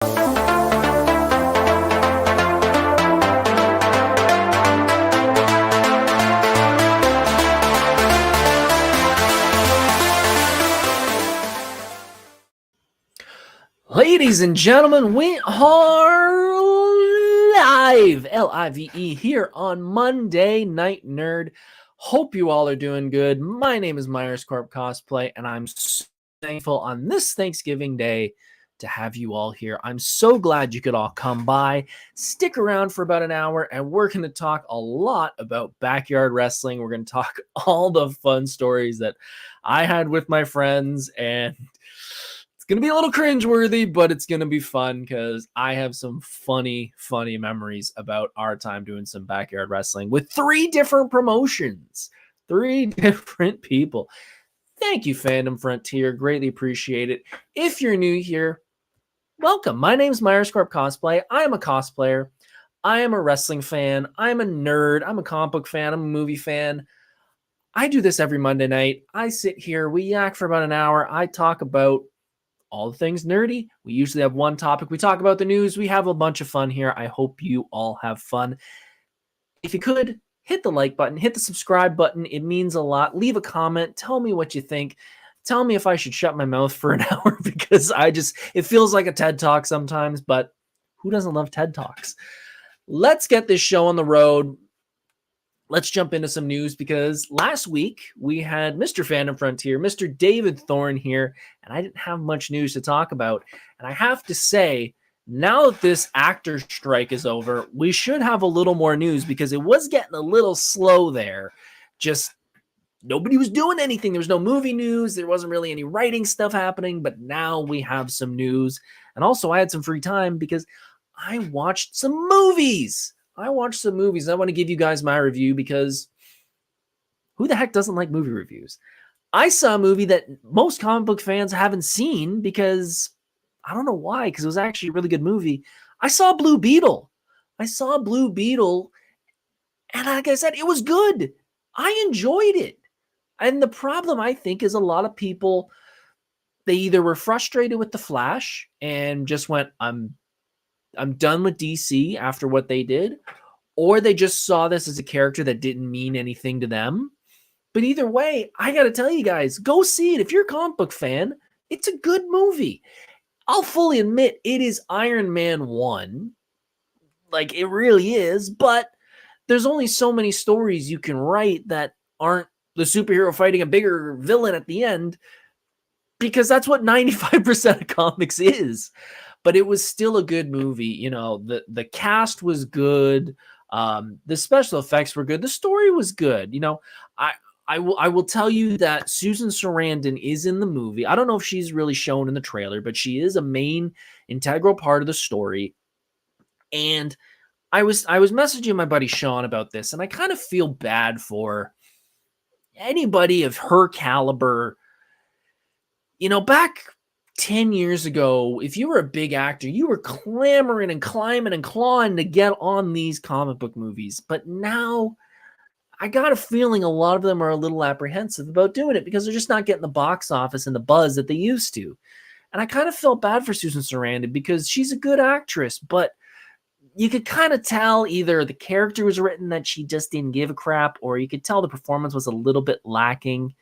Ladies and gentlemen, we are live, L-I-V-E, here on Monday Night Nerd. Hope you all are doing good. My name is Myers Corp Cosplay, and I'm so thankful on this Thanksgiving Day to have you all here. I'm so glad you could all come by, stick around for about an hour, and we're going to talk a lot about backyard wrestling. We're going to talk all the fun stories that I had with my friends, and gonna be a little cringeworthy, but it's gonna be fun because I have some funny memories about our time doing some backyard wrestling with 3 different promotions, 3 different people. Thank you, Fandom Frontier. Greatly appreciate it. If you're new here, welcome. My name's Myers Corp Cosplay. I am a cosplayer. I am a wrestling fan. I'm a nerd. I'm a comic book fan. I'm a movie fan. I do this every Monday night. I sit here. We yak for about an hour. I talk about all the things nerdy. We usually have one topic. We talk about the news. We have a bunch of fun here. I hope you all have fun. If you could, hit the like button, hit the subscribe button. It means a lot. Leave a comment. Tell me what you think. Tell me if I should shut my mouth for an hour because it feels like a TED Talk sometimes, but who doesn't love TED Talks? Let's get this show on the road. Let's jump into some news because last week we had Mr. Fandom Frontier, Mr. David Thorne here, and I didn't have much news to talk about. And I have to say, now that this actor strike is over, we should have a little more news because it was getting a little slow there. Just nobody was doing anything. There was no movie news. There wasn't really any writing stuff happening, but now we have some news. And also I had some free time because I watched some movies. I watched some movies. I want to give you guys my review because who the heck doesn't like movie reviews? I saw a movie that most comic book fans haven't seen because I don't know why, because it was actually a really good movie. I saw Blue Beetle. And like I said, it was good. I enjoyed it. And the problem, I think, is a lot of people, they either were frustrated with The Flash and just went, I'm done with DC after what they did, or they just saw this as a character that didn't mean anything to them. But either way, I got to tell you guys, go see it. If you're a comic book fan, it's a good movie. I'll fully admit it is Iron Man 1. Like, it really is, but there's only so many stories you can write that aren't the superhero fighting a bigger villain at the end, because that's what 95% of comics is. But it was still a good movie. You know, the cast was good. The special effects were good. The story was good. You know, I will tell you that Susan Sarandon is in the movie. I don't know if she's really shown in the trailer, but she is a main integral part of the story. And I was messaging my buddy Sean about this, and I kind of feel bad for anybody of her caliber. You know, back 10 years ago, if you were a big actor, you were clamoring and climbing and clawing to get on these comic book movies. But now I got a feeling a lot of them are a little apprehensive about doing it because they're just not getting the box office and the buzz that they used to. And I kind of felt bad for Susan Sarandon because she's a good actress, but you could kind of tell either the character was written that she just didn't give a crap, or you could tell the performance was a little bit lacking.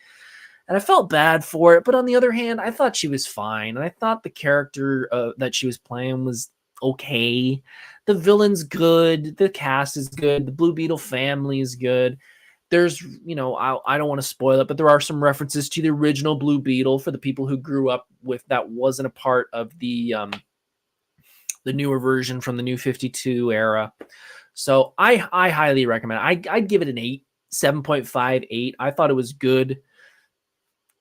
And I felt bad for it, but on the other hand, I thought she was fine. And I thought the character that she was playing was okay. The villain's good. The cast is good. The Blue Beetle family is good. There's, you know, I don't want to spoil it, but there are some references to the original Blue Beetle for the people who grew up with that wasn't a part of the newer version from the New 52 era. So I highly recommend it. I'd give it an 8, 7.58. I thought it was good.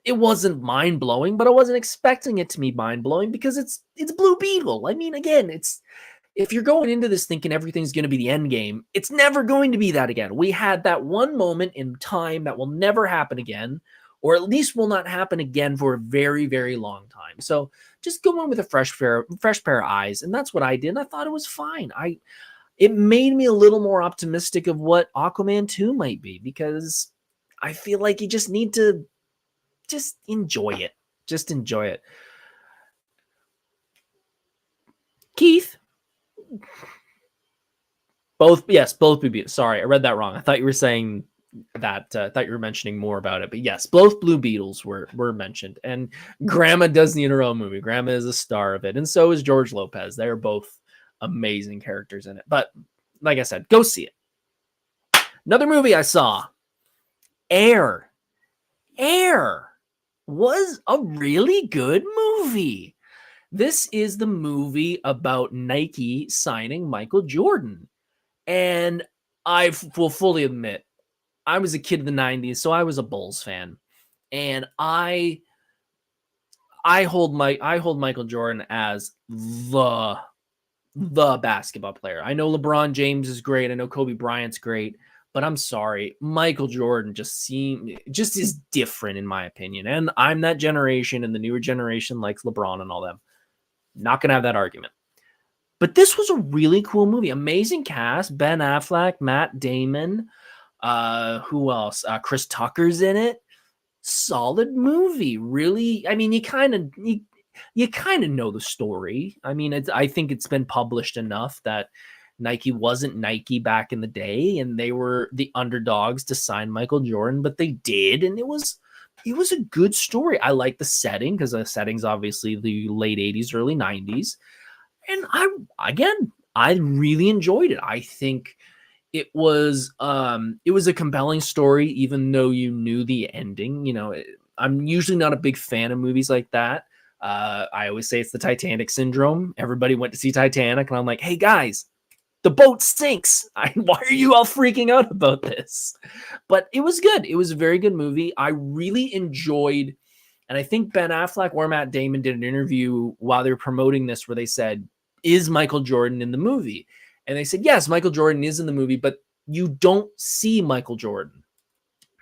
It wasn't mind-blowing, but I wasn't expecting it to be mind-blowing because it's Blue Beetle. I mean, again, if you're going into this thinking everything's going to be the end game, it's never going to be that again. We had that one moment in time that will never happen again, or at least will not happen again for a very, very long time. So just go in with a fresh pair of eyes, and that's what I did. And I thought it was fine. It made me a little more optimistic of what Aquaman 2 might be, because I feel like you just need to just enjoy it. Just enjoy it. Keith. Both, yes, both Blue Beetles. Sorry, I read that wrong. I thought you were saying that. I thought you were mentioning more about it, but yes, both Blue Beetles were mentioned. And Grandma does need her own movie. Grandma is a star of it, and so is George Lopez. They're both amazing characters in it. But like I said, go see it. Another movie I saw, Air. Air was a really good movie. This is the movie about Nike signing Michael Jordan. And I will fully admit, I was a kid in the 90s, so I was a Bulls fan. And I hold Michael Jordan as the basketball player. I know LeBron James is great. I know Kobe Bryant's great, but I'm sorry, Michael Jordan just is different in my opinion. And I'm that generation, and the newer generation likes LeBron and all them. Not gonna have that argument. But this was a really cool movie. Amazing cast: Ben Affleck, Matt Damon. Who else? Chris Tucker's in it. Solid movie. Really, I mean, you kind of know the story. I mean, I think it's been published enough that Nike wasn't Nike back in the day, and they were the underdogs to sign Michael Jordan, but they did, and it was a good story. I like the setting because the setting's obviously the late 80s, early 90s. And I really enjoyed it. I think it was a compelling story, even though you knew the ending. You know, I'm usually not a big fan of movies like that. I always say it's the Titanic syndrome. Everybody went to see Titanic, and I'm like, hey guys, the boat sinks. Why are you all freaking out about this? But it was good. It was a very good movie. I really enjoyed, and I think Ben Affleck or Matt Damon did an interview while they were promoting this where they said, is Michael Jordan in the movie? And they said, yes, Michael Jordan is in the movie, but you don't see Michael Jordan,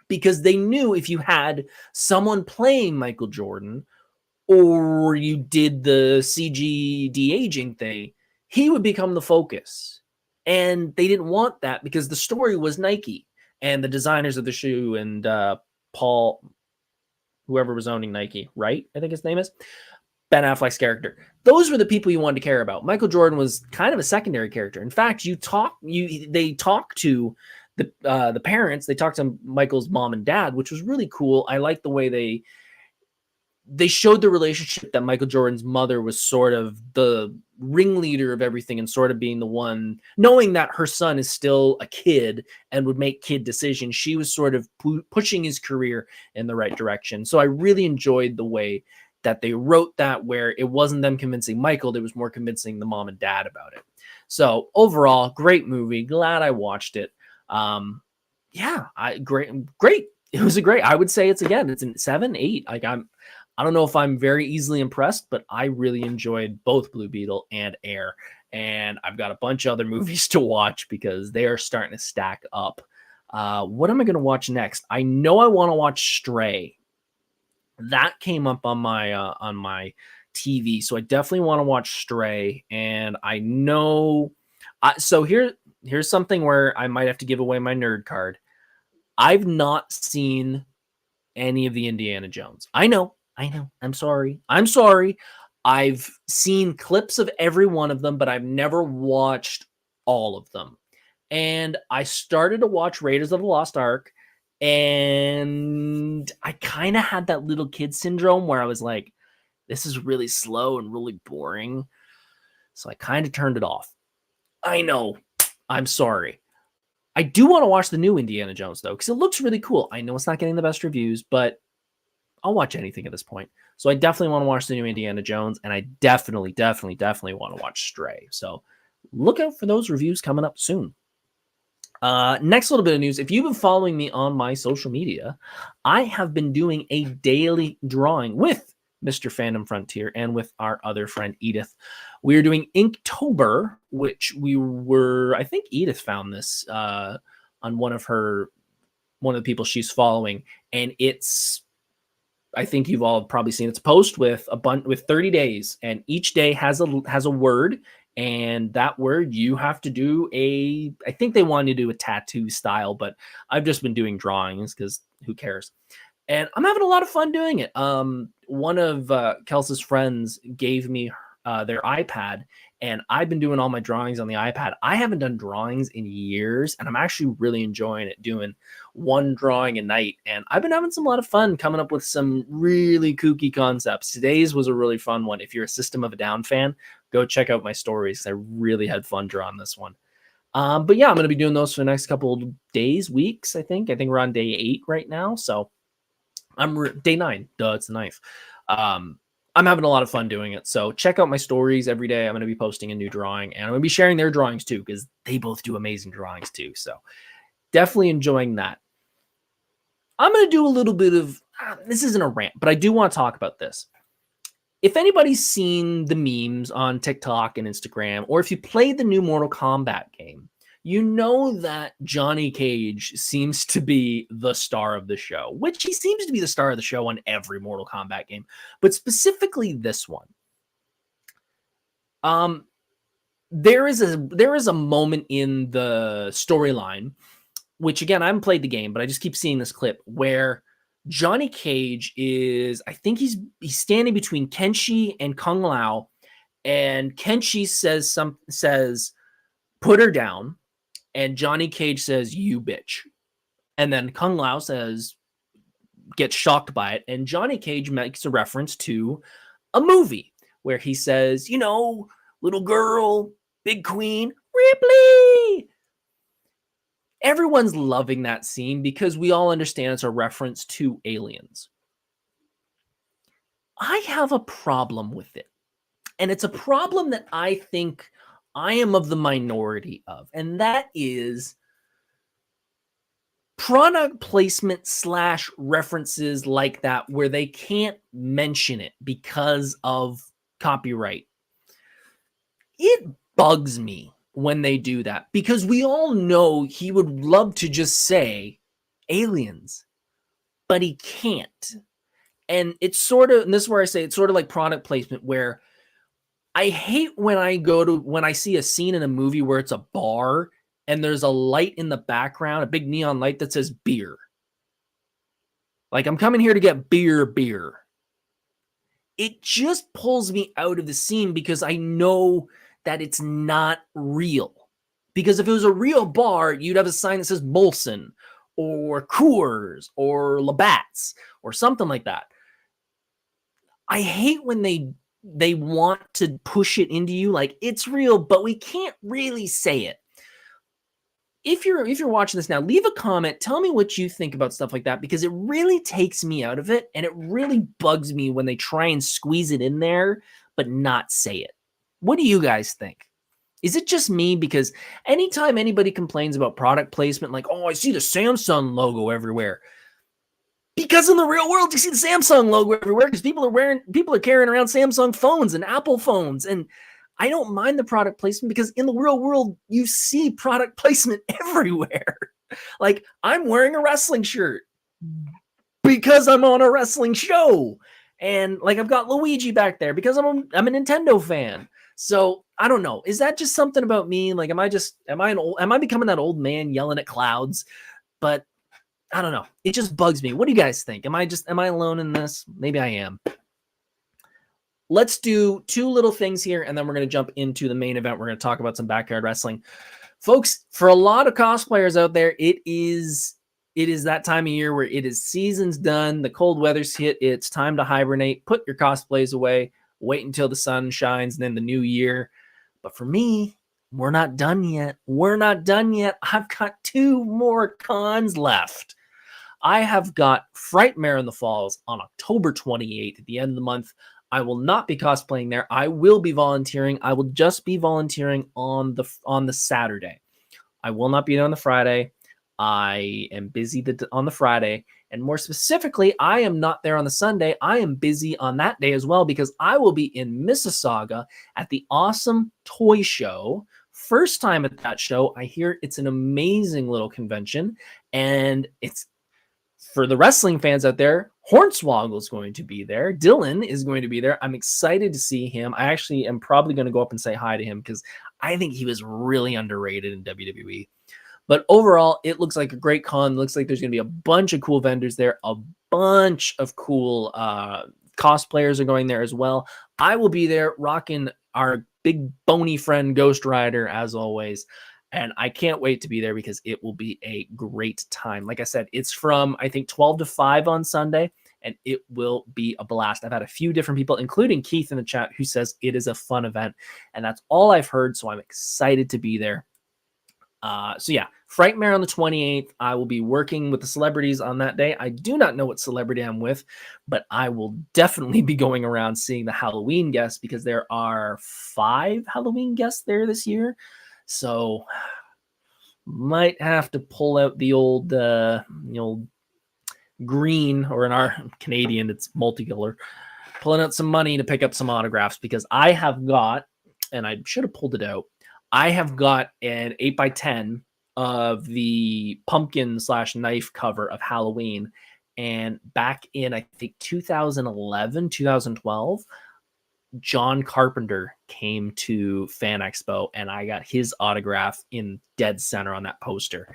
because they knew if you had someone playing Michael Jordan, or you did the CG de-aging thing, he would become the focus. And they didn't want that because the story was Nike and the designers of the shoe and Paul, whoever was owning Nike, right? I think his name is Ben Affleck's character. Those were the people you wanted to care about. Michael Jordan was kind of a secondary character. In fact, they talk to the parents. They talked to Michael's mom and dad, which was really cool. I like the way they showed the relationship that Michael Jordan's mother was sort of the ringleader of everything and sort of being the one, knowing that her son is still a kid and would make kid decisions. She was sort of pushing his career in the right direction. So I really enjoyed the way that they wrote that, where it wasn't them convincing Michael, it was more convincing the mom and dad about it. So overall, great movie. Glad I watched it. Great. It was I would say it's in 7, 8. Like I don't know if I'm very easily impressed, but I really enjoyed both Blue Beetle and Air. And I've got a bunch of other movies to watch because they are starting to stack up. What am I going to watch next? I know I want to watch Stray. That came up on my TV, so I definitely want to watch Stray. And I know, so here's something where I might have to give away my nerd card. I've not seen any of the Indiana Jones. I know. I'm sorry. I've seen clips of every one of them, but I've never watched all of them. And I started to watch Raiders of the Lost Ark, and I kind of had that little kid syndrome where I was like, this is really slow and really boring. So I kind of turned it off. I know. I'm sorry. I do want to watch the new Indiana Jones, though, because it looks really cool. I know it's not getting the best reviews, but I'll watch anything at this point. So I definitely want to watch the new Indiana Jones, and I definitely want to watch Stray. So look out for those reviews coming up soon. Next little bit of news. If you've been following me on my social media, I have been doing a daily drawing with Mr. Fandom Frontier and with our other friend Edith. We are doing Inktober, which I think Edith found this on one of the people she's following, and I think you've all probably seen its post with with 30 days, and each day has a word, and that word you have to do I think they wanted to do a tattoo style, but I've just been doing drawings because who cares? And I'm having a lot of fun doing it. One of Kelsey's friends gave me their iPad, And I've been doing all my drawings on the iPad. I haven't done drawings in years, and I'm actually really enjoying it, doing one drawing a night. And I've been having some lot of fun coming up with some really kooky concepts. Today's was a really fun one. If you're a System of a Down fan, go check out my stories. I really had fun drawing this one. But yeah, I'm going to be doing those for the next couple of days, weeks, I think. I think we're on day 8 right now. So I'm day 9. Duh, it's the 9th. I'm having a lot of fun doing it. So check out my stories every day. I'm going to be posting a new drawing, and I'm going to be sharing their drawings too, because they both do amazing drawings too. So definitely enjoying that. I'm going to do a little bit of, this isn't a rant, but I do want to talk about this. If anybody's seen the memes on TikTok and Instagram, or if you played the new Mortal Kombat game, you know that Johnny Cage seems to be the star of the show, which he seems to be the star of the show on every Mortal Kombat game, but specifically this one. There is a moment in the storyline, which again, I haven't played the game, but I just keep seeing this clip where Johnny Cage is, I think he's standing between Kenshi and Kung Lao, and Kenshi says, "Put her down." And Johnny Cage says, "You bitch." And then Kung Lao gets shocked by it. And Johnny Cage makes a reference to a movie where he says, "Little girl, big queen, Ripley." Everyone's loving that scene because we all understand it's a reference to Aliens. I have a problem with it. And it's a problem that I think I am of the minority of, and that is product placement / references like that where they can't mention it because of copyright. It bugs me when they do that, because we all know he would love to just say aliens, but he can't. And it's sort of, and this is where I say it's sort of like product placement, where I hate when I see a scene in a movie where it's a bar and there's a light in the background, a big neon light that says beer. Like, I'm coming here to get beer. It just pulls me out of the scene because I know that it's not real. Because if it was a real bar, you'd have a sign that says Molson or Coors or Labatt's or something like that. I hate when they want to push it into you like it's real, but we can't really say it. If you're watching this now, leave a comment. Tell me what you think about stuff like that, because it really takes me out of it, and it really bugs me when they try and squeeze it in there but not say it. What do you guys think? Is it just me? Because anytime anybody complains about product placement, like, "Oh, I see the Samsung logo everywhere." Because in the real world, you see the Samsung logo everywhere because people are carrying around Samsung phones and Apple phones. And I don't mind the product placement because in the real world, you see product placement everywhere. Like, I'm wearing a wrestling shirt because I'm on a wrestling show. And like, I've got Luigi back there because I'm a Nintendo fan. So I don't know. Is that just something about me? Like, am I becoming that old man yelling at clouds? But I don't know. It just bugs me. What do you guys think? Am I alone in this? Maybe I am. Let's do 2 little things here, and then we're going to jump into the main event. We're going to talk about some backyard wrestling. Folks, for a lot of cosplayers out there, it is that time of year where it is season's done. The cold weather's hit. It's time to hibernate. Put your cosplays away. Wait until the sun shines, and then the new year. But for me, we're not done yet. I've got 2 more cons left. I have got Frightmare in the Falls on October 28th at the end of the month. I will not be cosplaying there. I will be volunteering. I will just be volunteering on the Saturday. I will not be there on the Friday. I am busy on the Friday. And more specifically, I am not there on the Sunday. I am busy on that day as well because I will be in Mississauga at the Awesome Toy Show. First time at that show. I hear it's an amazing little convention, and it's for the wrestling fans out there. Hornswoggle is going to be there. Dylan is going to be there. I'm excited to see him. I actually am probably going to go up and say hi to him because I think he was really underrated in WWE. But overall, it looks like a great con. Looks like there's going to be a bunch of cool vendors there. A bunch of cool cosplayers are going there as well. I will be there rocking our big bony friend Ghost Rider, as always. And I can't wait to be there because it will be a great time. Like I said, it's from, I think, 12 to 5 on Sunday, and it will be a blast. I've had a few different people, including Keith in the chat, who says it is a fun event. And that's all I've heard, so I'm excited to be there. So yeah, Frightmare on the 28th. I will be working with the celebrities on that day. I do not know what celebrity I'm with, but I will definitely be going around seeing the Halloween guests because there are 5 Halloween guests there this year. So might have to pull out the old green, or in our Canadian, it's multicolor, pulling out some money to pick up some autographs because I have got, and I should have pulled it out, I have got an 8x10 of the pumpkin / knife cover of Halloween. And back in, I think, 2011, 2012, John Carpenter came to Fan Expo and I got his autograph in dead center on that poster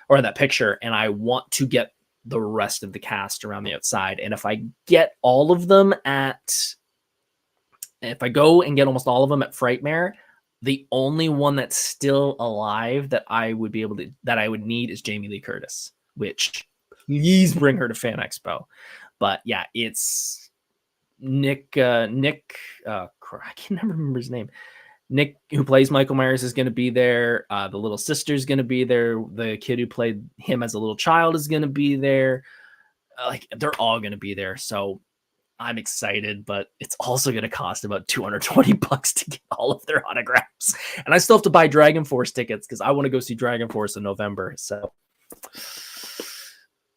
or that picture. And I want to get the rest of the cast around the outside. And if I get all of them if I go and get almost all of them at Frightmare, the only one that's still alive that I would be able to, that I would need, is Jamie Lee Curtis, which please bring her to Fan Expo. But yeah, it's Nick, I can never remember his name. Nick, who plays Michael Myers, is going to be there. The little sister's going to be there. The kid who played him as a little child is going to be there. Like, they're all going to be there. So I'm excited, but it's also going to cost about $220 to get all of their autographs. And I still have to buy Dragon Force tickets because I want to go see Dragon Force in November. So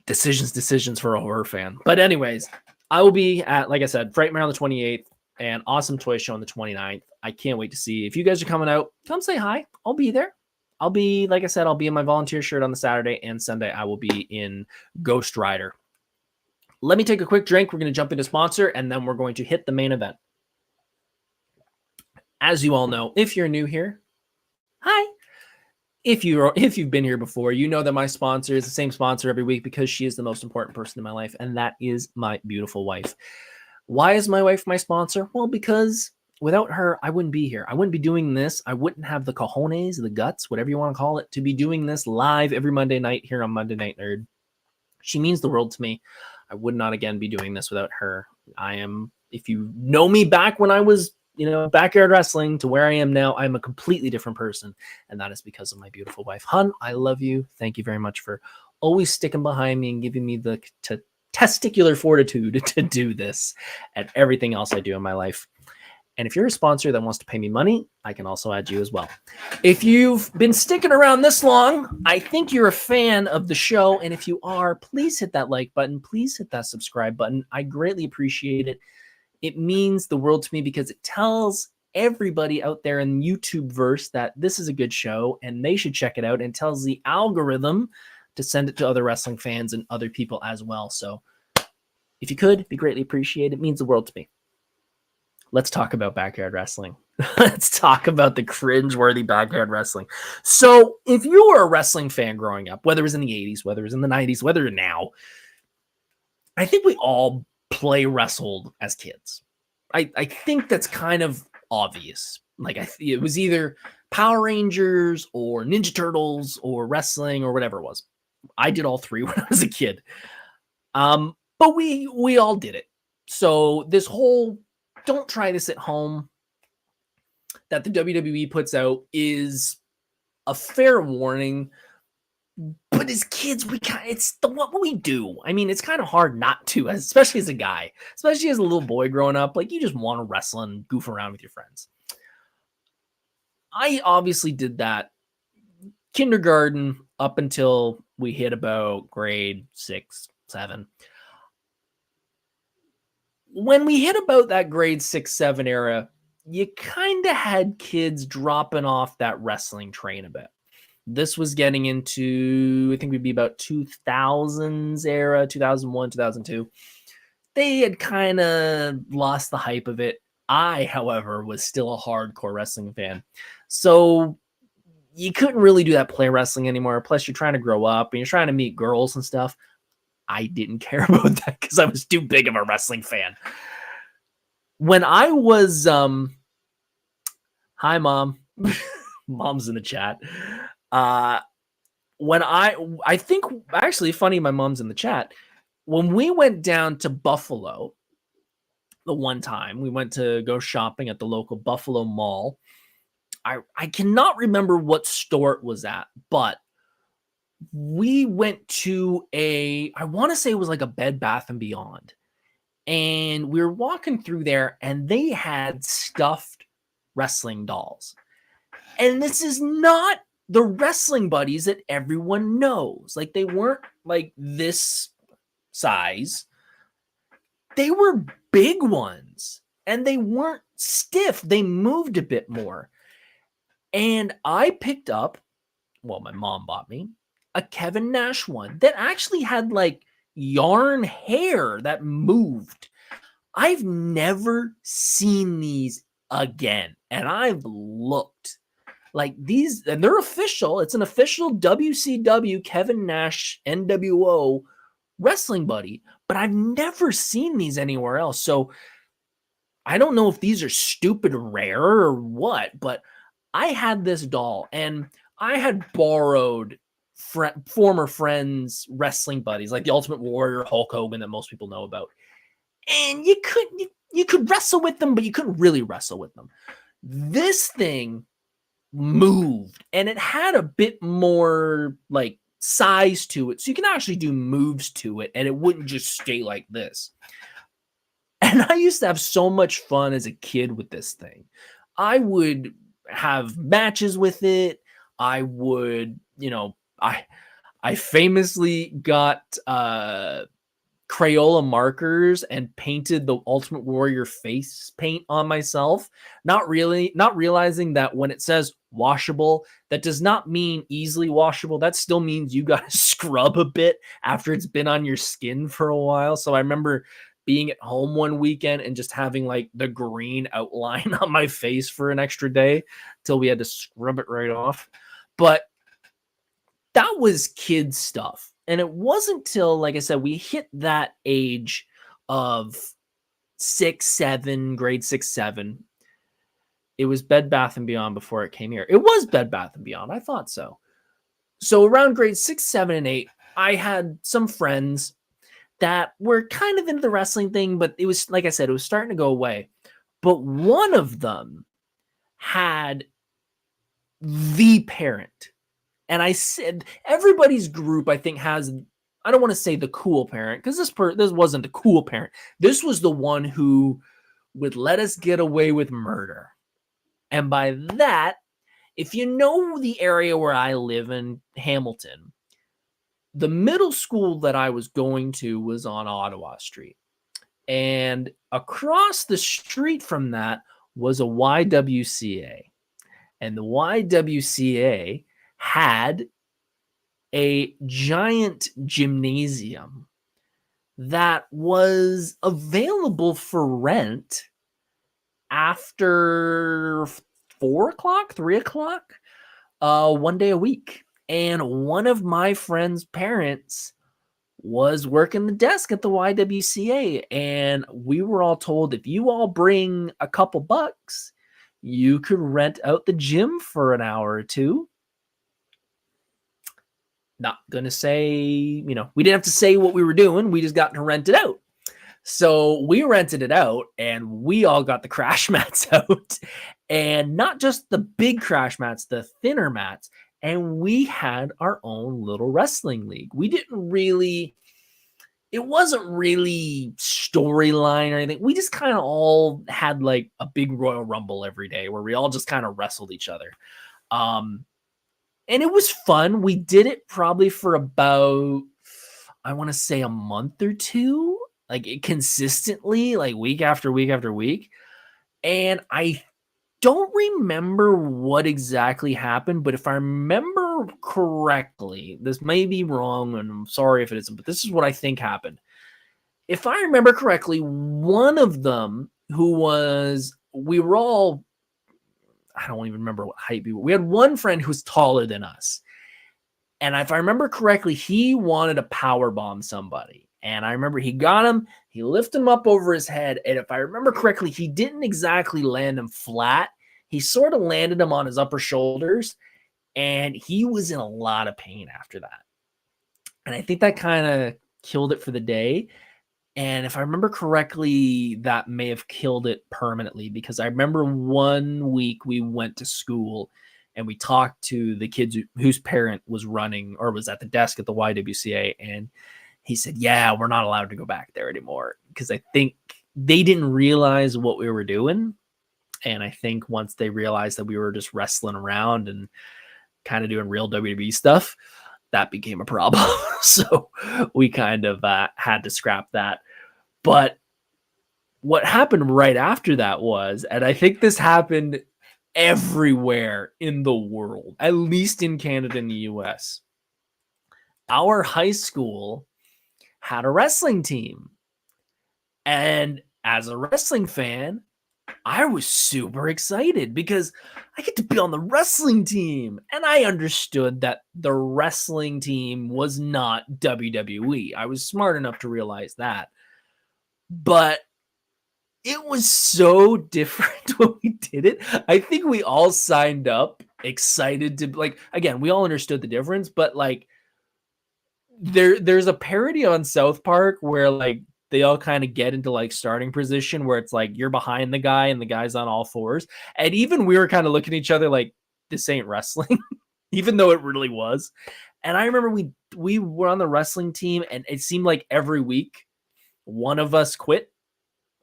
decisions for a horror fan. But anyways, I will be at, like I said, Frightmare on the 28th and Awesome Toy Show on the 29th. I can't wait to see. If you guys are coming out, come say hi. I'll be there. I'll be, like I said, I'll be in my volunteer shirt on the Saturday, and Sunday I will be in Ghost Rider. Let me take a quick drink. We're going to jump into sponsor, and then we're going to hit the main event. As you all know, if you're new here, hi. If you've been here before, you know that my sponsor is the same sponsor every week because she is the most important person in my life, and that is my beautiful wife. Why is my wife my sponsor? Well, because without her, I wouldn't be here. I wouldn't be doing this. I wouldn't have the cojones, the guts, whatever you want to call it, to be doing this live every Monday night here on Monday Night Nerd. She means the world to me. I would not, again, be doing this without her. If you know me back when I was, backyard wrestling to where I am now, I'm a completely different person. And that is because of my beautiful wife. Hun, I love you. Thank you very much for always sticking behind me and giving me the testicular fortitude to do this and everything else I do in my life. And if you're a sponsor that wants to pay me money, I can also add you as well. If you've been sticking around this long, I think you're a fan of the show. And if you are, please hit that like button. Please hit that subscribe button. I greatly appreciate it. It means the world to me because it tells everybody out there in YouTube verse that this is a good show and they should check it out, and tells the algorithm to send it to other wrestling fans and other people as well. So if you could, be greatly appreciated. It means the world to me. Let's talk about backyard wrestling. Let's talk about the cringe-worthy backyard wrestling. So if you were a wrestling fan growing up, whether it was in the 80s, whether it was in the 90s, whether now, I think we all play wrestled as kids. I think that's kind of obvious. Like, it was either Power Rangers or Ninja Turtles or wrestling or whatever it was. I did all three when I was a kid. But we all did it. So this whole "don't try this at home" that the WWE puts out is a fair warning. But as kids, it's what we do. I mean, it's kind of hard not to, especially as a guy, especially as a little boy growing up. Like, you just want to wrestle and goof around with your friends. I obviously did that kindergarten up until we hit about grade 6, 7. When we hit about that grade 6, 7 era, you kind of had kids dropping off that wrestling train a bit. This was getting into, I think we'd be about 2000s era, 2001, 2002. They had kind of lost the hype of it. I, however, was still a hardcore wrestling fan. So you couldn't really do that play wrestling anymore. Plus, you're trying to grow up and you're trying to meet girls and stuff. I didn't care about that because I was too big of a wrestling fan. When I was, Hi, Mom. Mom's in the chat. When I think actually funny, my mom's in the chat. When we went down to Buffalo, the one time we went to go shopping at the local Buffalo Mall. I cannot remember what store it was at, but we went to I want to say it was like a Bed Bath and Beyond. And we were walking through there and they had stuffed wrestling dolls. And this is not the wrestling buddies that everyone knows. Like they weren't like this size. They were big ones and they weren't stiff. They moved a bit more. And I picked up, well, my mom bought me a Kevin Nash one that actually had like yarn hair that moved. I've never seen these again. And I've looked like these, and they're official. It's an official WCW Kevin Nash NWO wrestling buddy, but I've never seen these anywhere else. So I don't know if these are stupid rare or what, but I had this doll and I had borrowed former friends' wrestling buddies, like the Ultimate Warrior, Hulk Hogan, that most people know about. And you could wrestle with them, but you couldn't really wrestle with them. This thing moved and it had a bit more like size to it, so you can actually do moves to it and it wouldn't just stay like this. And I used to have so much fun as a kid with this thing. I would have matches with it. I would, I famously got Crayola markers and painted the Ultimate Warrior face paint on myself, not realizing that when it says washable, that does not mean easily washable. That still means you got to scrub a bit after it's been on your skin for a while. So I remember being at home one weekend and just having like the green outline on my face for an extra day till we had to scrub it right off. But that was kid stuff. And it wasn't till, like I said, we hit that age of 6, 7, grade 6, 7. It was Bed Bath & Beyond before it came here. It was Bed Bath & Beyond. I thought so. So around grade 6, 7, and 8, I had some friends that were kind of into the wrestling thing, but it was, like I said, it was starting to go away. But one of them had the parent. And I said, everybody's group, I think, has, I don't want to say the cool parent, because this wasn't the cool parent. This was the one who would let us get away with murder. And by that, if you know the area where I live in Hamilton, the middle school that I was going to was on Ottawa Street. And across the street from that was a YWCA. And the YWCA had a giant gymnasium that was available for rent after 4 o'clock, 3 o'clock, one day a week. And one of my friend's parents was working the desk at the YWCA. And we were all told, if you all bring a couple bucks, you could rent out the gym for an hour or two. Not going to say, we didn't have to say what we were doing. We just got to rent it out. So we rented it out and we all got the crash mats out, and not just the big crash mats, the thinner mats. And we had our own little wrestling league. It wasn't really storyline or anything. We just kind of all had like a big Royal Rumble every day where we all just kind of wrestled each other. And it was fun. We did it probably for about, I want to say, a month or two, like consistently, like week after week after week. And I don't remember what exactly happened, but if I remember correctly, this may be wrong, and I'm sorry if it isn't, but this is what I think happened. If I remember correctly, one of them we were all, I don't even remember what height we were. We had one friend who was taller than us. And if I remember correctly, he wanted to power bomb somebody. And I remember he got him, he lifted him up over his head. And if I remember correctly, he didn't exactly land him flat. he sort of landed him on his upper shoulders, and he was in a lot of pain after that. And I think that kind of killed it for the day. And if I remember correctly, that may have killed it permanently, because I remember one week we went to school and we talked to the kids whose parent was running or was at the desk at the YWCA. And he said, yeah, we're not allowed to go back there anymore, because I think they didn't realize what we were doing. And I think once they realized that we were just wrestling around and kind of doing real WWE stuff, that became a problem. So we kind of had to scrap that. But what happened right after that was, and I think this happened everywhere in the world, at least in Canada and the US, our high school had a wrestling team. And as a wrestling fan, I was super excited because I get to be on the wrestling team. And I understood that the wrestling team was not WWE. I was smart enough to realize that. But it was so different when we did it. I think we all signed up excited to, like, again, we all understood the difference, but like there's a parody on South Park where like they all kind of get into like starting position where it's like you're behind the guy and the guy's on all fours. And even we were kind of looking at each other like, this ain't wrestling, even though it really was. And I remember we were on the wrestling team, and it seemed like every week one of us quit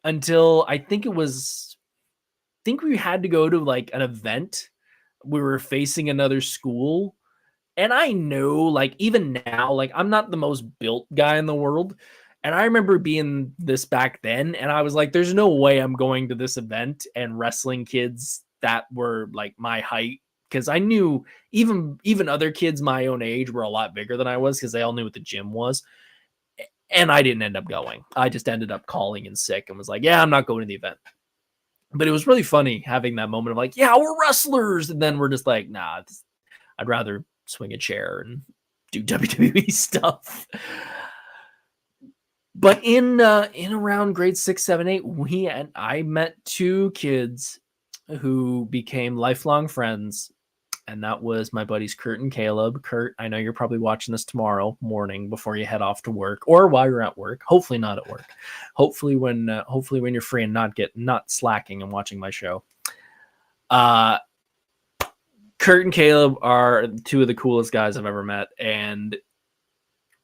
until I think we had to go to like an event. We were facing another school. And I know, like, even now, like, I'm not the most built guy in the world. And I remember being this back then, and I was like, there's no way I'm going to this event and wrestling kids that were like my height. Because I knew even other kids my own age were a lot bigger than I was, because they all knew what the gym was. And I didn't end up going. I just ended up calling in sick and was like, yeah, I'm not going to the event. But it was really funny having that moment of like, yeah, we're wrestlers. And then we're just like, nah, I'd rather swing a chair and do WWE stuff. But in around grade 6, 7, 8, I met two kids who became lifelong friends. And that was my buddies Kurt and Caleb. Kurt, I know you're probably watching this tomorrow morning before you head off to work, or while you're at work. Hopefully not at work. Hopefully when you're free and not slacking and watching my show. Kurt and Caleb are two of the coolest guys I've ever met, and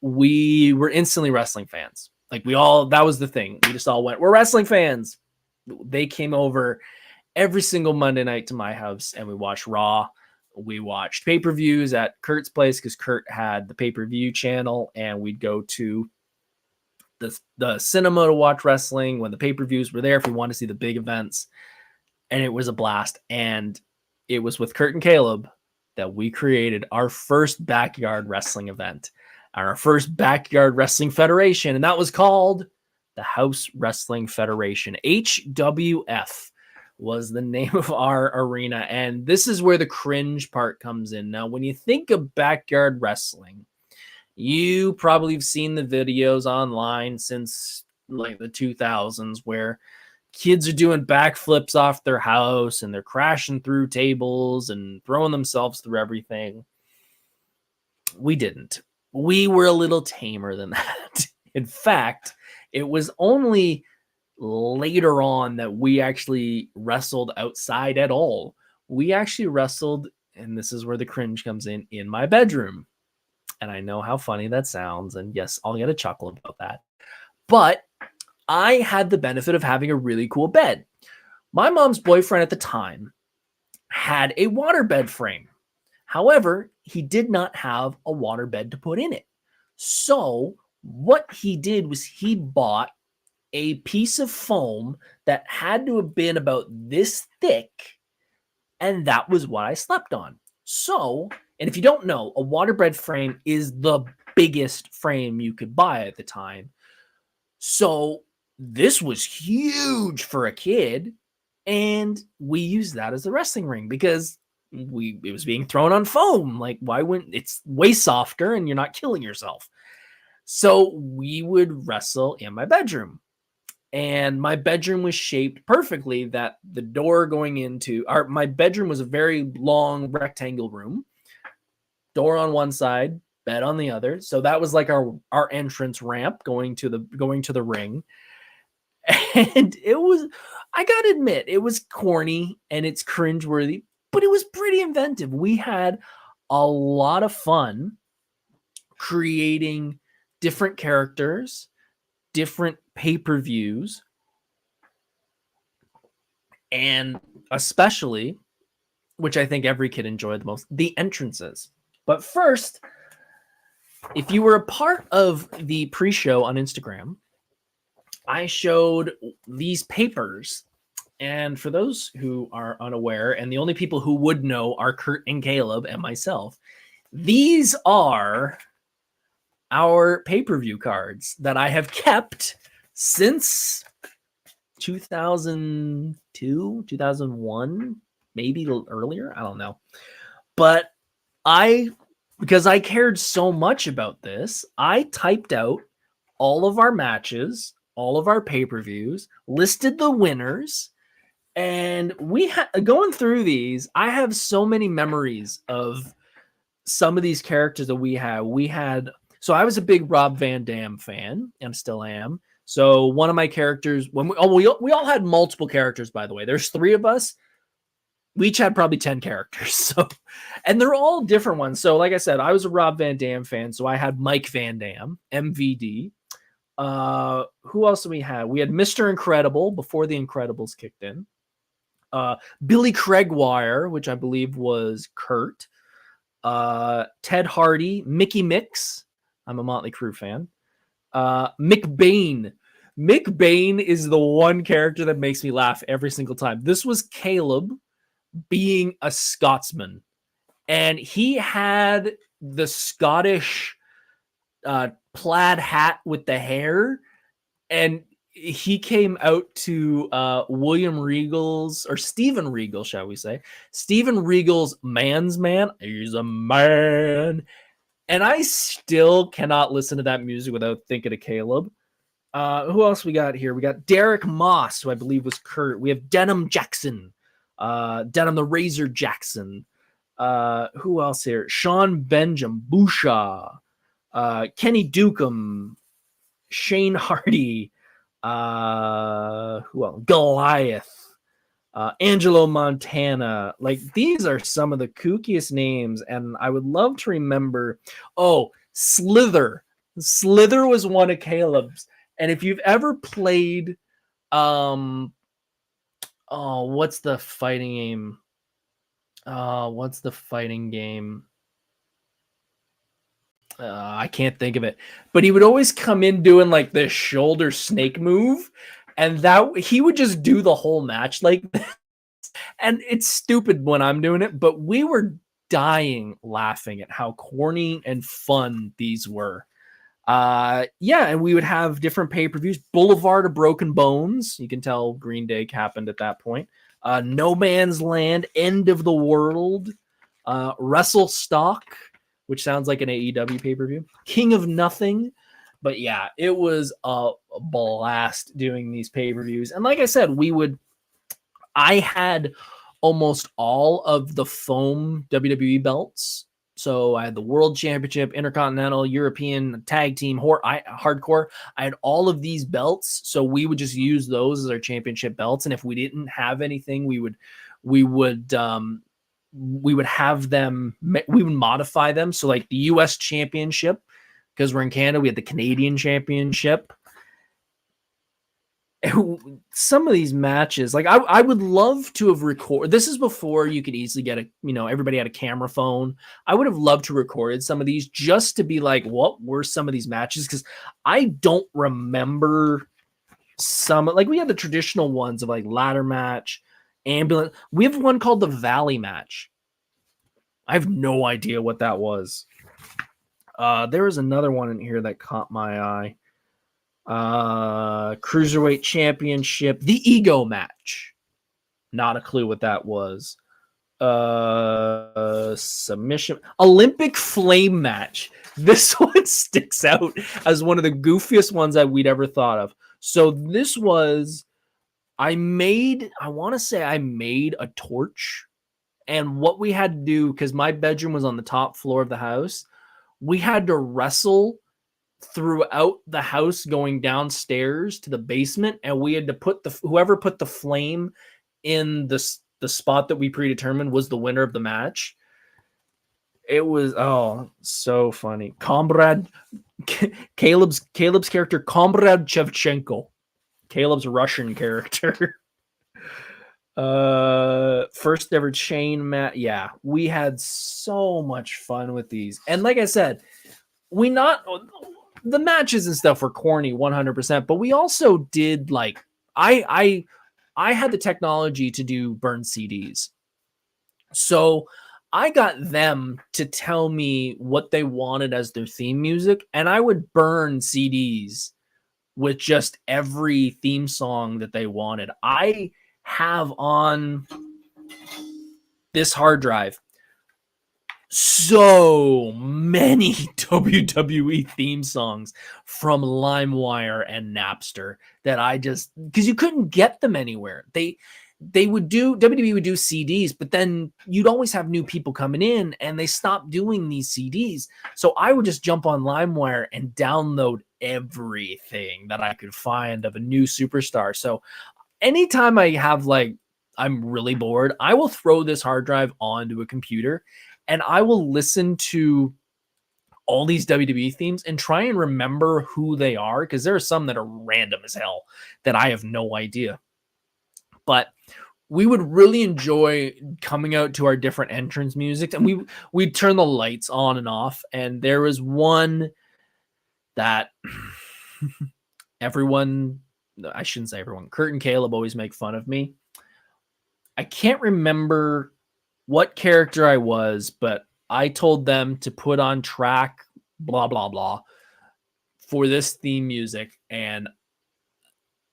we were instantly wrestling fans. Like that was the thing. We just all went, we're wrestling fans. They came over every single Monday night to my house, and we watched Raw. We watched pay-per-views at Kurt's place because Kurt had the pay-per-view channel, and we'd go to the cinema to watch wrestling when the pay-per-views were there if we wanted to see the big events. And it was a blast. And it was with Kurt and Caleb that we created our first backyard wrestling event, our first backyard wrestling federation. And that was called the House Wrestling Federation. HWF was the name of our arena. And this is where the cringe part comes in. Now, when you think of backyard wrestling, you probably have seen the videos online since like the 2000s where kids are doing backflips off their house and they're crashing through tables and throwing themselves through everything. We didn't. We were a little tamer than that. In fact, it was only later on that we actually wrestled outside at all. We actually wrestled, and this is where the cringe comes in my bedroom. And I know how funny that sounds. And yes, I'll get a chuckle about that. But I had the benefit of having a really cool bed. My mom's boyfriend at the time had a waterbed frame. However, he did not have a waterbed to put in it. So what he did was he bought a piece of foam that had to have been about this thick, and that was what I slept on. So, and if you don't know, a waterbed frame is the biggest frame you could buy at the time. So this was huge for a kid, and we used that as a wrestling ring because it was being thrown on foam. Like, why wouldn't it's way softer and you're not killing yourself? So we would wrestle in my bedroom. And my bedroom was shaped perfectly that the door going into my bedroom was a very long rectangle room, door on one side, bed on the other. So that was like our entrance ramp going to the ring. And it was, I gotta admit, it was corny and it's cringeworthy, but it was pretty inventive. We had a lot of fun creating different characters, different pay-per-views, and especially, which I think every kid enjoyed the most, the entrances. But first, if you were a part of the pre-show on Instagram, I showed these papers. And for those who are unaware, and the only people who would know are Kurt and Caleb and myself, these are our pay-per-view cards that I have kept since 2002, 2001, maybe earlier. I don't know. But because I cared so much about this, I typed out all of our matches, all of our pay-per-views, listed the winners, and going through these, I have so many memories of some of these characters that we had. So I was a big Rob Van Dam fan and still am. So one of my characters, we all had multiple characters, by the way. There's 3 of us. We each had probably 10 characters. So, and they're all different ones. So like I said, I was a Rob Van Dam fan. So I had Mike Van Dam, MVD. Who else do we have? We had Mr. Incredible before the Incredibles kicked in. Billy Craigwire, which I believe was Kurt. Ted Hardy, Mickey Mix. I'm a Motley Crue fan. Mick Bain. Mick Bain is the one character that makes me laugh every single time. This was Caleb being a Scotsman, and he had the Scottish plaid hat with the hair, and he came out to William Regal's, or Steven Regal, shall we say, Steven Regal's Man's Man. He's a man. And I still cannot listen to that music without thinking of Caleb. Who else we got here? We got Derek Moss, who I believe was Kurt. We have Denham Jackson, Denham the Razor Jackson. Who else here? Sean Benjamin, Busha, Kenny Dukem, Shane Hardy, who else? Goliath, Angelo Montana. Like, these are some of the kookiest names, and I would love to remember. Oh, Slither. Slither was one of Caleb's. And if you've ever played, what's the fighting game? What's the fighting game? I can't think of it. But he would always come in doing like this shoulder snake move, and that he would just do the whole match like this. And it's stupid when I'm doing it, but we were dying laughing at how corny and fun these were. And we would have different pay-per-views. Boulevard of Broken Bones. You can tell Green Day happened at that point. No Man's Land, End of the World, Wrestle Stock, which sounds like an AEW pay-per-view. King of Nothing. But yeah, it was a blast doing these pay-per-views. And like I said, I had almost all of the foam WWE belts. So I had the World Championship, Intercontinental, European, Tag Team, Hardcore. I had all of these belts, so we would just use those as our championship belts. And if we didn't have anything, we would have them. We would modify them. So like the U.S. Championship, because we're in Canada, we had the Canadian Championship. Some of these matches, like I would love to have recorded. This is before you could easily get everybody had a camera phone. I would have loved to recorded some of these just to be like, what were some of these matches? Because I don't remember some. Like, we had the traditional ones of like ladder match, ambulance. We have one called the Valley match. I have no idea what that was. There was another one in here that caught my eye. Cruiserweight Championship, the Ego match. Not a clue what that was. Submission, Olympic Flame match. This one sticks out as one of the goofiest ones that we'd ever thought of. So this was, I want to say I made a torch. And what we had to do, because my bedroom was on the top floor of the house, we had to wrestle throughout the house going downstairs to the basement, and we had to put whoever put the flame in the spot that we predetermined was the winner of the match. It was so funny. Comrade Caleb's character, Comrade Shevchenko, Caleb's Russian character. First ever chain match. Yeah, we had so much fun with these, and like I said, the matches and stuff were corny 100%, but we also did like I had the technology to do burn CDs. So I got them to tell me what they wanted as their theme music, and I would burn CDs with just every theme song that they wanted. I have on this hard drive so many WWE theme songs from LimeWire and Napster that I just, because you couldn't get them anywhere. They would do, WWE would do CDs, but then you'd always have new people coming in, and they stopped doing these CDs. So I would just jump on LimeWire and download everything that I could find of a new superstar. So anytime I have I'm really bored, I will throw this hard drive onto a computer and I will listen to all these WWE themes and try and remember who they are, because there are some that are random as hell that I have no idea. But we would really enjoy coming out to our different entrance music, and we'd turn the lights on and off. And there was one that everyone, I shouldn't say everyone, Kurt and Caleb always make fun of me. I can't remember what character I was, but I told them to put on track blah, blah, blah for this theme music. And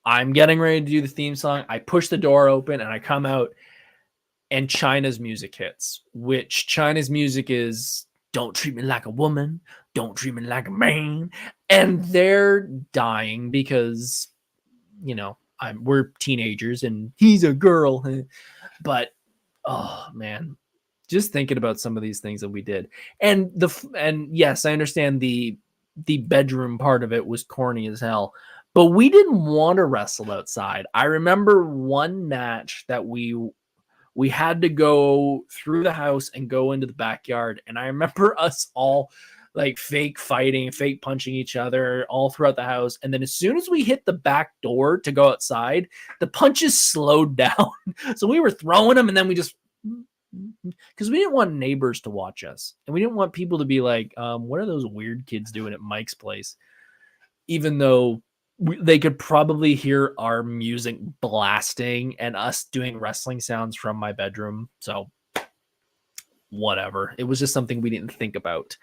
I'm getting ready to do the theme song. I push the door open and I come out, and China's music hits, which China's music is "Don't Treat Me Like a Woman, Don't Treat Me Like a Man." And they're dying because, we're teenagers and he's a girl. But oh man, just thinking about some of these things that we did, and yes, I understand the bedroom part of it was corny as hell, but we didn't want to wrestle outside. I remember one match that we had to go through the house and go into the backyard, and I remember us all like fake fighting, fake punching each other all throughout the house. And then as soon as we hit the back door to go outside, the punches slowed down. So we were throwing them, and then we just, because we didn't want neighbors to watch us, and we didn't want people to be like, what are those weird kids doing at Mike's place? Even though they could probably hear our music blasting and us doing wrestling sounds from my bedroom. So whatever. It was just something we didn't think about.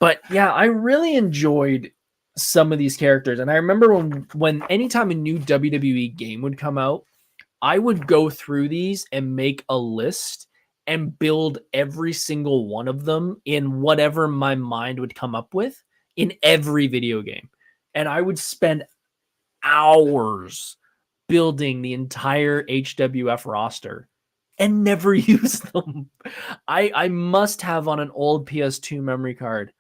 But yeah, I really enjoyed some of these characters. And I remember when anytime a new WWE game would come out, I would go through these and make a list and build every single one of them in whatever my mind would come up with in every video game. And I would spend hours building the entire HWF roster and never use them. I must have on an old PS2 memory card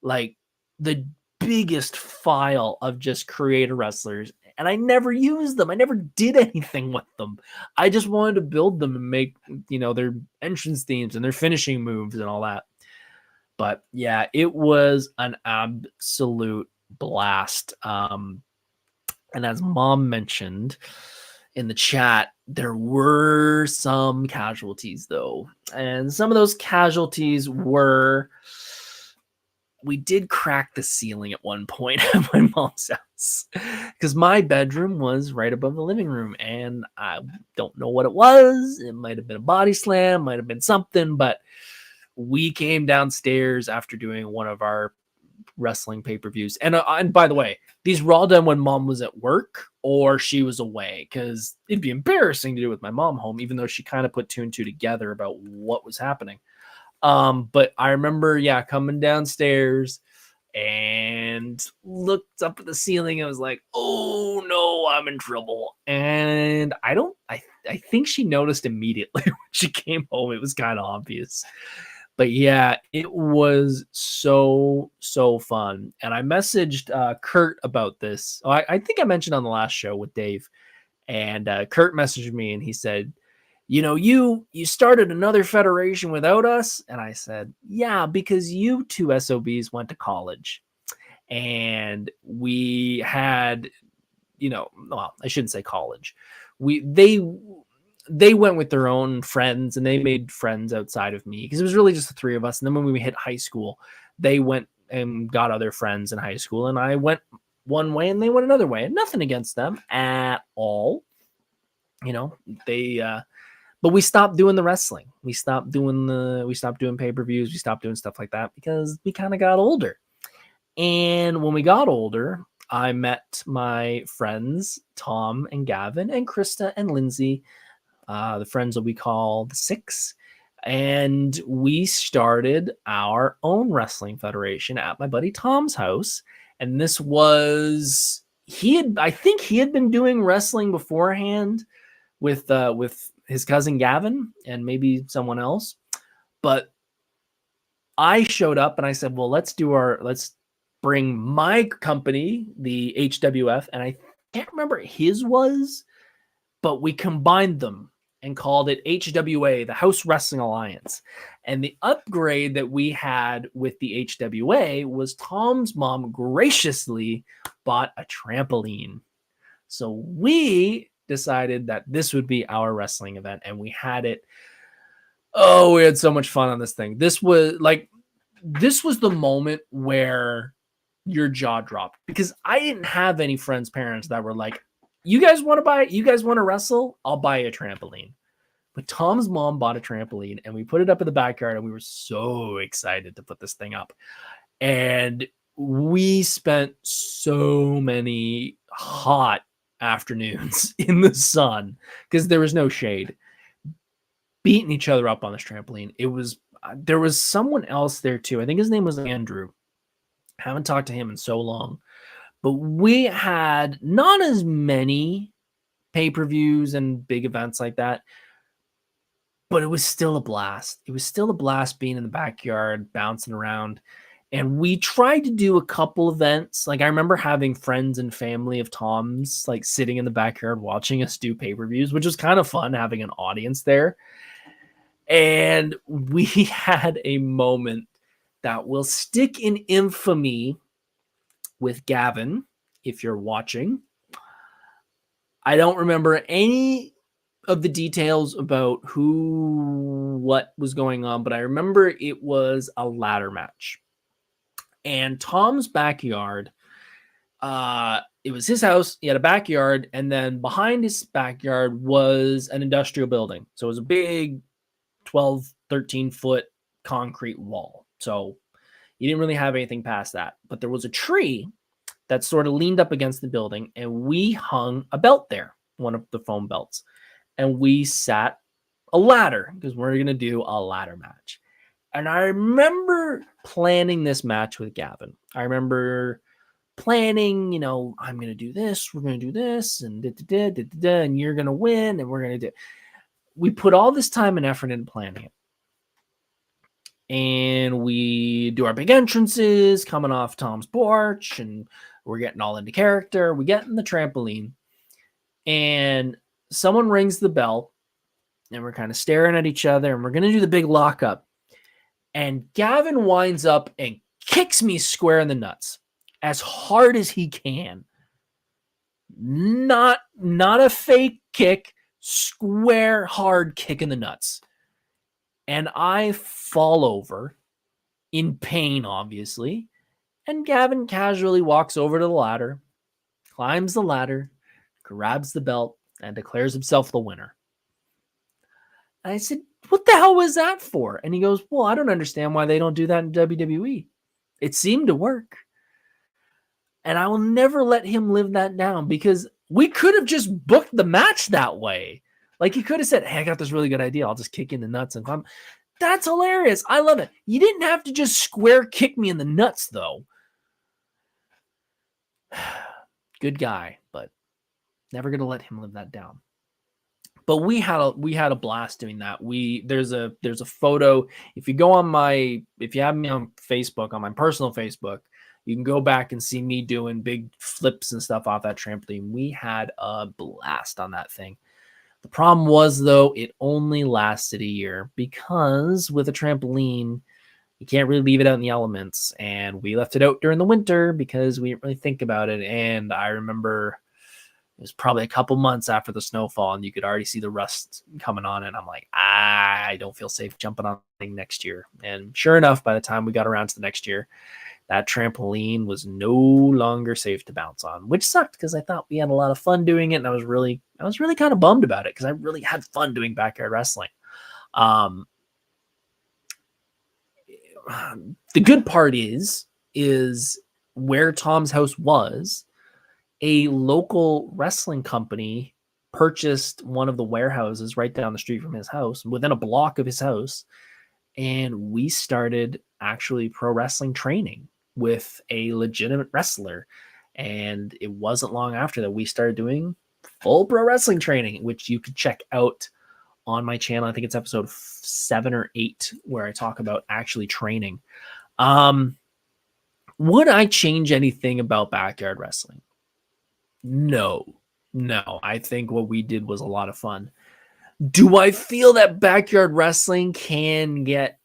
like the biggest file of just creator wrestlers, and I never used them. I never did anything with them. I just wanted to build them and make, their entrance themes and their finishing moves and all that. But yeah, it was an absolute blast. And as Mom mentioned in the chat, there were some casualties though. And some of those casualties were, we did crack the ceiling at one point at my mom's house because my bedroom was right above the living room, and I don't know what it was. It might have been a body slam, might have been something, but we came downstairs after doing one of our wrestling pay-per-views. And by the way, these were all done when Mom was at work or she was away, because it'd be embarrassing to do with my mom home, even though she kind of put two and two together about what was happening. But I remember, coming downstairs and looked up at the ceiling and was like, oh no, I'm in trouble. And I think she noticed immediately when she came home. It was kind of obvious. But yeah, it was so fun. And I messaged Kurt about this. Oh, I think I mentioned on the last show with Dave. And Kurt messaged me and he said, you started another federation without us. And I said, yeah, because you two SOBs went to college and we had, well, I shouldn't say college. They went with their own friends and they made friends outside of me because it was really just the three of us. And then when we hit high school, they went and got other friends in high school, and I went one way and they went another way. And nothing against them at all. But we stopped doing the wrestling. We stopped doing pay-per-views. We stopped doing stuff like that because we kind of got older. And when we got older, I met my friends, Tom and Gavin and Krista and Lindsay, the friends that we call the Six. And we started our own wrestling federation at my buddy Tom's house. And this was, I think he had been doing wrestling beforehand with his cousin Gavin and maybe someone else. But I showed up and I said, well, let's bring my company, the HWF, and I can't remember his was, but we combined them and called it HWA, the House Wrestling Alliance. And the upgrade that we had with the HWA was Tom's mom graciously bought a trampoline. So we decided that this would be our wrestling event, and we had it. Oh, we had so much fun on this thing. This was the moment where your jaw dropped, because I didn't have any friends' parents that were like, you guys want to wrestle? I'll buy you a trampoline. But Tom's mom bought a trampoline and we put it up in the backyard, and we were so excited to put this thing up. And we spent so many hot afternoons in the sun because there was no shade, beating each other up on this trampoline. There was someone else there too. I think his name was Andrew. Haven't talked to him in so long. But we had not as many pay-per-views and big events like that, but it was still a blast. It was still a blast being in the backyard, bouncing around. And we tried to do a couple events. Like I remember having friends and family of Tom's like sitting in the backyard watching us do pay-per-views, which was kind of fun having an audience there. And we had a moment that will stick in infamy with Gavin, if you're watching. I don't remember any of the details about what was going on, but I remember it was a ladder match. And Tom's backyard, it was his house. He had a backyard, and then behind his backyard was an industrial building. So it was a big 12, 13-foot concrete wall. So you didn't really have anything past that. But there was a tree that sort of leaned up against the building, and we hung a belt there, one of the foam belts. And we sat a ladder because we're going to do a ladder match. And I remember planning this match with Gavin. I remember planning, I'm going to do this, we're going to do this, and and you're going to win, and we're going to do. We put all this time and effort into planning it. And we do our big entrances coming off Tom's porch, and we're getting all into character. We get in the trampoline, and someone rings the bell, and we're kind of staring at each other, and we're going to do the big lockup. And Gavin winds up and kicks me square in the nuts as hard as he can. Not a fake kick, square hard kick in the nuts. And I fall over in pain, obviously. And Gavin casually walks over to the ladder, climbs the ladder, grabs the belt, and declares himself the winner. And I said, what the hell was that for? And he goes, well, I don't understand why they don't do that in WWE. It seemed to work. And I will never let him live that down, because we could have just booked the match that way. Like, he could have said, hey, I got this really good idea. I'll just kick you in the nuts and climb. That's hilarious. I love it. You didn't have to just square kick me in the nuts, though. Good guy, but never going to let him live that down. But we had a blast doing that. There's a photo. If you have me on Facebook, on my personal Facebook, you can go back and see me doing big flips and stuff off that trampoline. We had a blast on that thing. The problem was, though, it only lasted a year, because with a trampoline, you can't really leave it out in the elements. And we left it out during the winter because we didn't really think about it. And I remember it was probably a couple months after the snowfall, and you could already see the rust coming on it. And I'm like, I don't feel safe jumping on the thing next year. And sure enough, by the time we got around to the next year, that trampoline was no longer safe to bounce on, which sucked because I thought we had a lot of fun doing it. And I was really kind of bummed about it because I really had fun doing backyard wrestling. The good part is where Tom's house was, a local wrestling company purchased one of the warehouses right down the street from his house, within a block of his house. And we started actually pro wrestling training with a legitimate wrestler. And it wasn't long after that we started doing full pro wrestling training, which you could check out on my channel. I think it's episode 7 or 8, where I talk about actually training. Would I change anything about backyard wrestling? No. I think what we did was a lot of fun. Do I feel that backyard wrestling can get,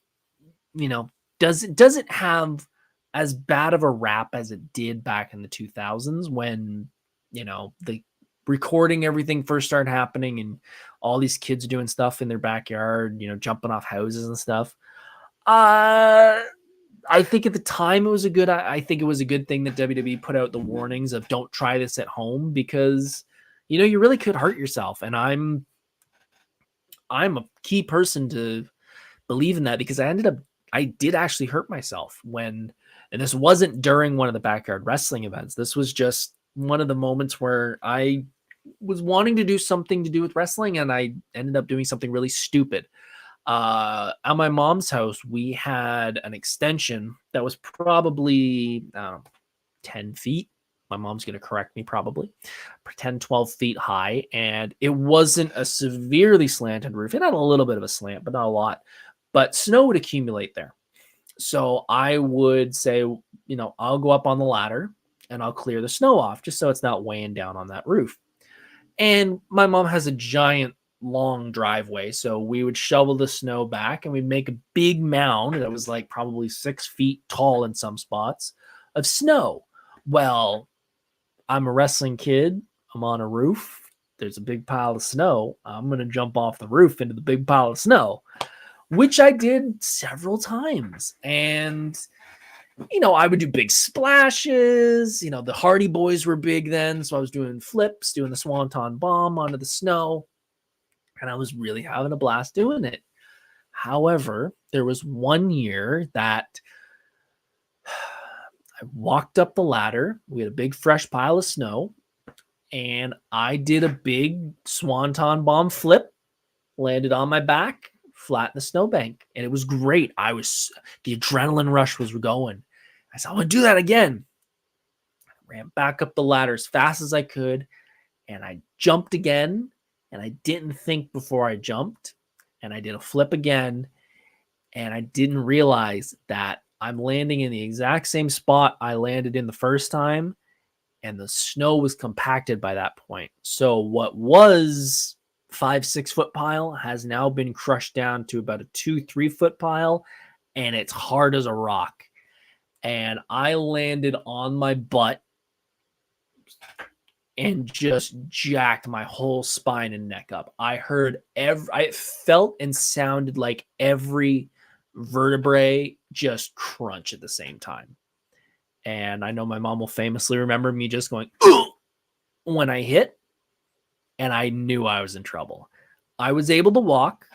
does it have as bad of a rap as it did back in the 2000s when, the recording everything first started happening and all these kids doing stuff in their backyard, jumping off houses and stuff? I think at the time I think it was a good thing that WWE put out the warnings of don't try this at home, because, you really could hurt yourself. And I'm a key person to believe in that, because I did actually hurt myself and this wasn't during one of the backyard wrestling events. This was just one of the moments where I was wanting to do something to do with wrestling, and I ended up doing something really stupid. At my mom's house, we had an extension that was probably 10 feet. My mom's going to correct me, probably 10, 12 feet high. And it wasn't a severely slanted roof. It had a little bit of a slant, but not a lot. But snow would accumulate there. So I would say, I'll go up on the ladder and I'll clear the snow off just so it's not weighing down on that roof. And my mom has a giant long driveway, so we would shovel the snow back and we'd make a big mound that was like probably 6 feet tall in some spots of snow. Well, I'm a wrestling kid. I'm on a roof. There's a big pile of snow. I'm going to jump off the roof into the big pile of snow, which I did several times. And, I would do big splashes. The Hardy Boys were big then, so I was doing flips, doing the Swanton Bomb onto the snow. And I was really having a blast doing it. However, there was one year that I walked up the ladder. We had a big fresh pile of snow, and I did a big Swanton Bomb flip, landed on my back, flat in the snowbank, and it was great. The adrenaline rush was going. I said, I want to do that again. I ran back up the ladder as fast as I could, and I jumped again. And I didn't think before I jumped, and I did a flip again, and I didn't realize that I'm landing in the exact same spot I landed in the first time, and the snow was compacted by that point. So what was 5-6 foot pile has now been crushed down to about a 2-3 foot pile, and it's hard as a rock. And I landed on my butt and just jacked my whole spine and neck up. I felt and sounded like every vertebrae just crunch at the same time. And I know my mom will famously remember me just going, ugh, when I hit, and I knew I was in trouble. I was able to walk,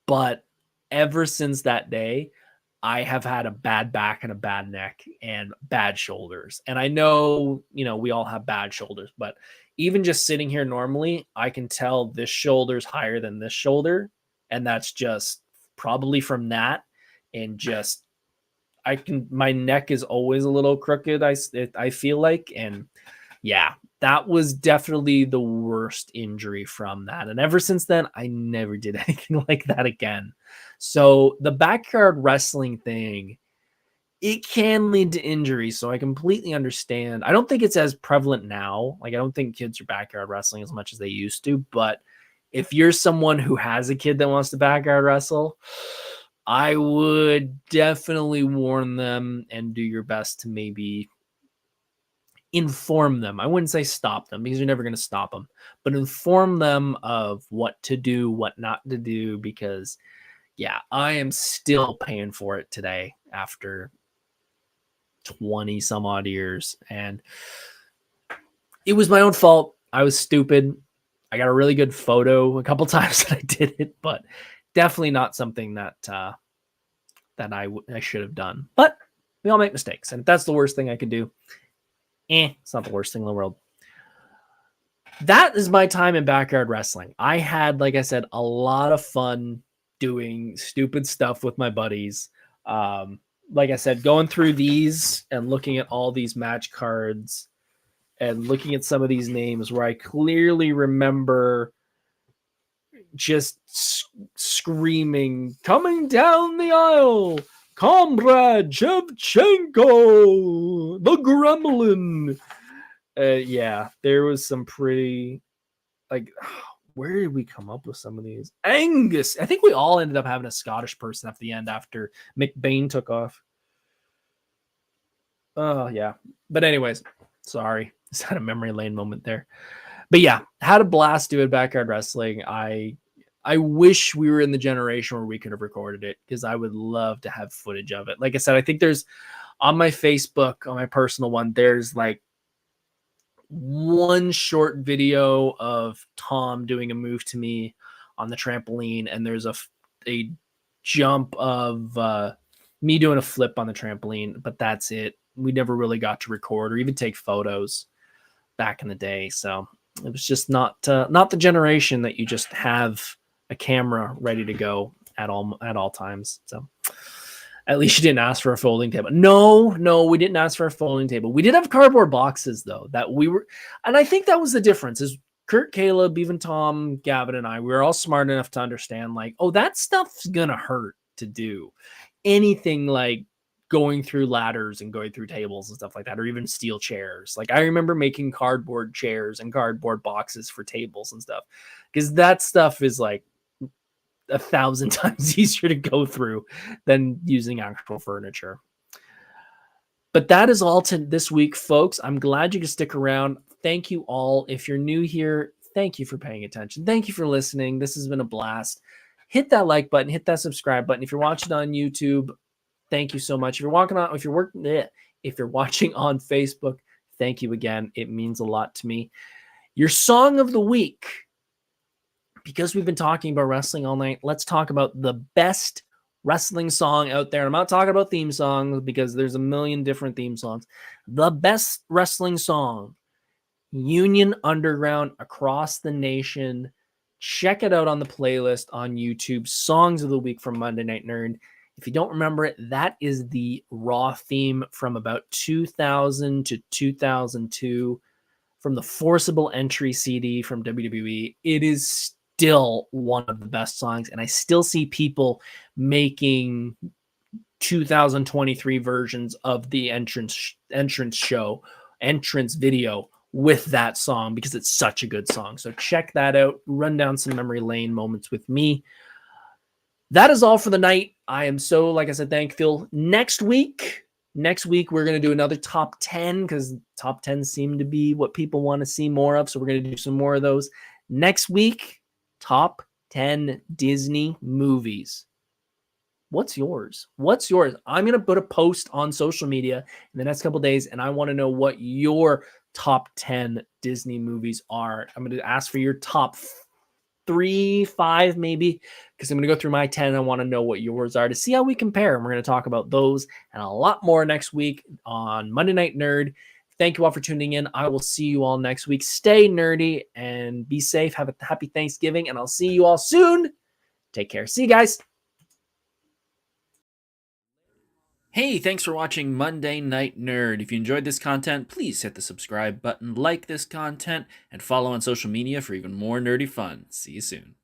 but ever since that day, I have had a bad back and a bad neck and bad shoulders. And I know, we all have bad shoulders, but even just sitting here normally, I can tell this shoulder's higher than this shoulder. And that's just probably from that. And just, my neck is always a little crooked. I feel like, and yeah, that was definitely the worst injury from that. And ever since then, I never did anything like that again. So the backyard wrestling thing, it can lead to injury. So I completely understand. I don't think it's as prevalent now. Like, I don't think kids are backyard wrestling as much as they used to. But if you're someone who has a kid that wants to backyard wrestle, I would definitely warn them and do your best to maybe inform them. I wouldn't say stop them because you're never going to stop them, but inform them of what to do, what not to do, because yeah, I am still paying for it today after 20 some odd years. And it was my own fault. I was stupid. I got a really good photo a couple times that I did it, but definitely not something that I should have done. But we all make mistakes, and if that's the worst thing I could do, it's not the worst thing in the world. That is my time in backyard wrestling. I had, like I said, a lot of fun doing stupid stuff with my buddies. Like I said, going through these and looking at all these match cards and looking at some of these names where I clearly remember just screaming, coming down the aisle, Comrade Shevchenko, the Gremlin. Yeah, there was some pretty, like, where did we come up with some of these? Angus. I think we all ended up having a Scottish person at the end after McBain took off. Oh, yeah. But anyways, sorry. Just had a memory lane moment there. But yeah, had a blast doing backyard wrestling. I wish we were in the generation where we could have recorded it, because I would love to have footage of it. Like I said, I think there's on my Facebook, on my personal one, there's like one short video of Tom doing a move to me on the trampoline, and there's a jump of me doing a flip on the trampoline, but that's it. We never really got to record or even take photos back in the day. So it was just not the generation that you just have a camera ready to go at all times. So at least you didn't ask for a folding table. No, we didn't ask for a folding table. We did have cardboard boxes though, that we were, and I think that was the difference is Kurt, Caleb, even Tom, Gavin, and I, we were all smart enough to understand, like, oh, that stuff's gonna hurt to do. Anything like going through ladders and going through tables and stuff like that, or even steel chairs. Like, I remember making cardboard chairs and cardboard boxes for tables and stuff, because that stuff is like 1,000 times easier to go through than using actual furniture. But that is all to this week, folks. I'm glad you could stick around. Thank you all. If you're new here, thank you for paying attention. Thank you for listening. This has been a blast. Hit that like button, hit that subscribe button. If you're watching on YouTube, thank you so much. If you're watching on Facebook, thank you again. It means a lot to me. Your song of the week, because we've been talking about wrestling all night, let's talk about the best wrestling song out there. I'm not talking about theme songs because there's a million different theme songs. The best wrestling song, Union Underground, Across the Nation. Check it out on the playlist on YouTube, Songs of the Week from Monday Night Nerd. If you don't remember it, that is the Raw theme from about 2000 to 2002 from the Forcible Entry CD from WWE. It is still one of the best songs, and I still see people making 2023 versions of the entrance video with that song because it's such a good song. So check that out. Run down some memory lane moments with me. That is all for the night. I am so, like I said, thankful. Next week, we're going to do another top 10 because top 10 seem to be what people want to see more of. So we're going to do some more of those. Next week, top 10 Disney movies. What's yours? I'm going to put a post on social media in the next couple of days, and I want to know what your top 10 Disney movies are. I'm going to ask for your top 3, 5 maybe, because I'm going to go through my 10. I want to know what yours are to see how we compare. And we're going to talk about those and a lot more next week on Monday Night Nerd. Thank you all for tuning in. I will see you all next week. Stay nerdy and be safe. Have a happy Thanksgiving, and I'll see you all soon. Take care. See you guys. Hey, thanks for watching Monday Night Nerd. If you enjoyed this content, please hit the subscribe button, like this content, and follow on social media for even more nerdy fun. See you soon.